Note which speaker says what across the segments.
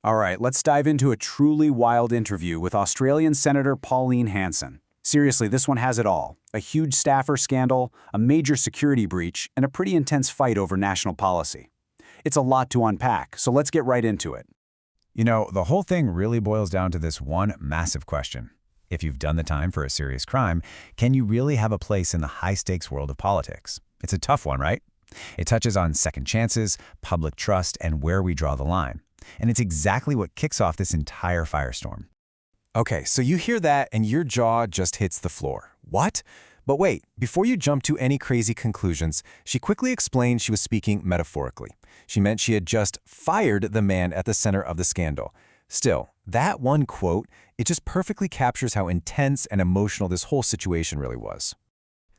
Speaker 1: All right, let's dive into a truly wild interview with Australian Senator Pauline Hanson. Seriously, this one has it all. A huge staffer scandal, a major security breach, and a pretty intense fight over national policy. It's a lot to unpack, so let's get right into it.
Speaker 2: You know, the whole thing really boils down to this one massive question. If you've done the time for a serious crime, can you really have a place in the high-stakes world of politics? It's a tough one, right? It touches on second chances, public trust, and where we draw the line. And it's exactly what kicks off this entire firestorm.
Speaker 3: Okay, so you hear that and your jaw just hits the floor. What? But wait, before you jump to any crazy conclusions, she quickly explained she was speaking metaphorically. She meant she had just fired the man at the center of the scandal. Still, that one quote, it just perfectly captures how intense and emotional this whole situation really was.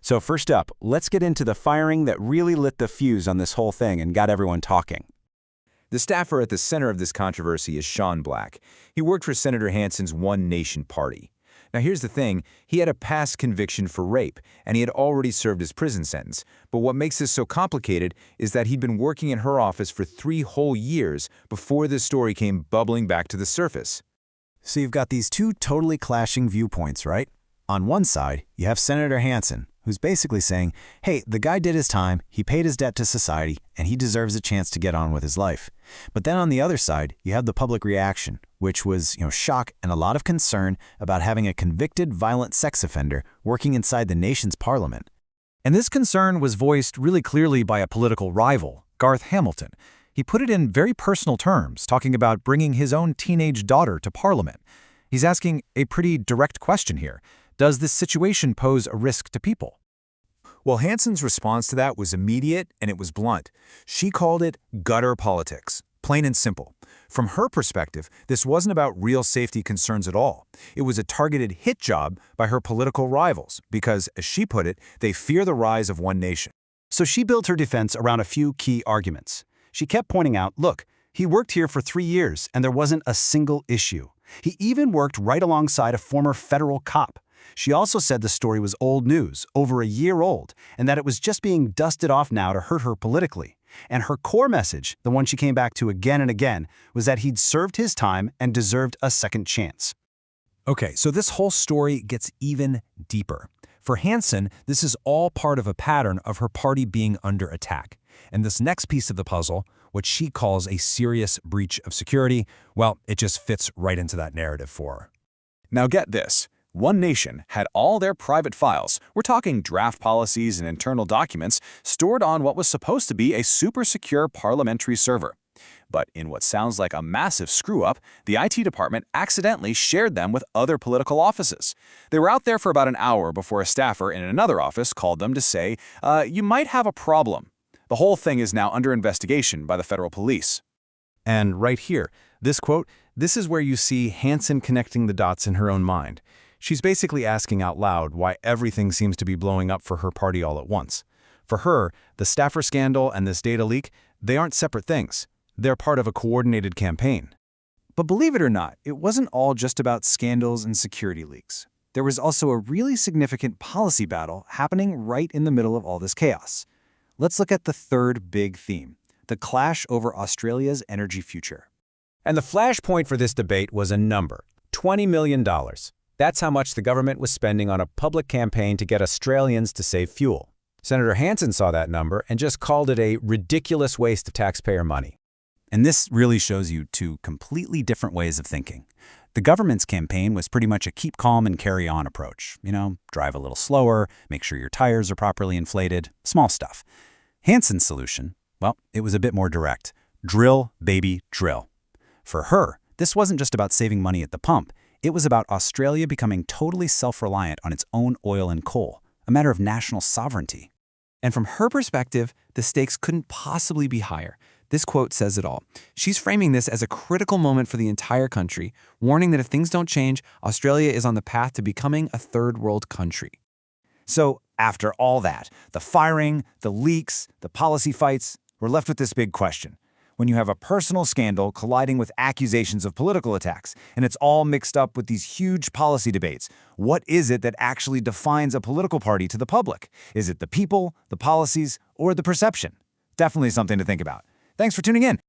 Speaker 1: So first up, let's get into the firing that really lit the fuse on this whole thing and got everyone talking.
Speaker 4: The staffer at the center of this controversy is Shawn Black. He worked for Senator Hanson's One Nation party. Now here's the thing, he had a past conviction for rape, and he had already served his prison sentence. But what makes this so complicated is that he'd been working in her office for 3 whole years before this story came bubbling back to the surface.
Speaker 3: So you've got these two totally clashing viewpoints, right? On one side, you have Senator Hanson, who's basically saying, hey, the guy did his time, he paid his debt to society, and he deserves a chance to get on with his life. But then on the other side, you have the public reaction, which was, shock and a lot of concern about having a convicted violent sex offender working inside the nation's parliament.
Speaker 5: And this concern was voiced really clearly by a political rival, Garth Hamilton. He put it in very personal terms, talking about bringing his own teenage daughter to parliament. He's asking a pretty direct question here. Does this situation pose a risk to people?
Speaker 4: Well, Hanson's response to that was immediate and it was blunt. She called it gutter politics, plain and simple. From her perspective, this wasn't about real safety concerns at all. It was a targeted hit job by her political rivals because, as she put it, they fear the rise of One Nation.
Speaker 1: So she built her defense around a few key arguments. She kept pointing out, look, he worked here for 3 years and there wasn't a single issue. He even worked right alongside a former federal cop. She also said the story was old news, over a year old, and that it was just being dusted off now to hurt her politically. And her core message, the one she came back to again and again, was that he'd served his time and deserved a second chance.
Speaker 5: Okay, so this whole story gets even deeper. For Hanson, this is all part of a pattern of her party being under attack. And this next piece of the puzzle, what she calls a serious breach of security, well, it just fits right into that narrative for her.
Speaker 4: Now get this. One Nation had all their private files, we're talking draft policies and internal documents, stored on what was supposed to be a super secure parliamentary server. But in what sounds like a massive screw-up, the IT department accidentally shared them with other political offices. They were out there for about an hour before a staffer in another office called them to say, you might have a problem. The whole thing is now under investigation by the federal police.
Speaker 5: And right here, this quote, this is where you see Hanson connecting the dots in her own mind. She's basically asking out loud why everything seems to be blowing up for her party all at once. For her, the staffer scandal and this data leak, they aren't separate things. They're part of a coordinated campaign.
Speaker 6: But believe it or not, it wasn't all just about scandals and security leaks. There was also a really significant policy battle happening right in the middle of all this chaos. Let's look at the third big theme, the clash over Australia's energy future.
Speaker 2: And the flashpoint for this debate was a number, $20 million. That's how much the government was spending on a public campaign to get Australians to save fuel. Senator Hanson saw that number and just called it a ridiculous waste of taxpayer money.
Speaker 1: And this really shows you two completely different ways of thinking. The government's campaign was pretty much a keep calm and carry on approach. Drive a little slower, make sure your tires are properly inflated, small stuff. Hansons Solution, well, it was a bit more direct. Drill, baby, drill. For her, this wasn't just about saving money at the pump. It was about Australia becoming totally self-reliant on its own oil and coal, a matter of national sovereignty.
Speaker 6: And from her perspective, the stakes couldn't possibly be higher. This quote says it all. She's framing this as a critical moment for the entire country, warning that if things don't change, Australia is on the path to becoming a third world country.
Speaker 3: So after all that, the firing, the leaks, the policy fights, we're left with this big question. When you have a personal scandal colliding with accusations of political attacks, and it's all mixed up with these huge policy debates, what is it that actually defines a political party to the public? Is it the people, the policies, or the perception? Definitely something to think about. Thanks for tuning in.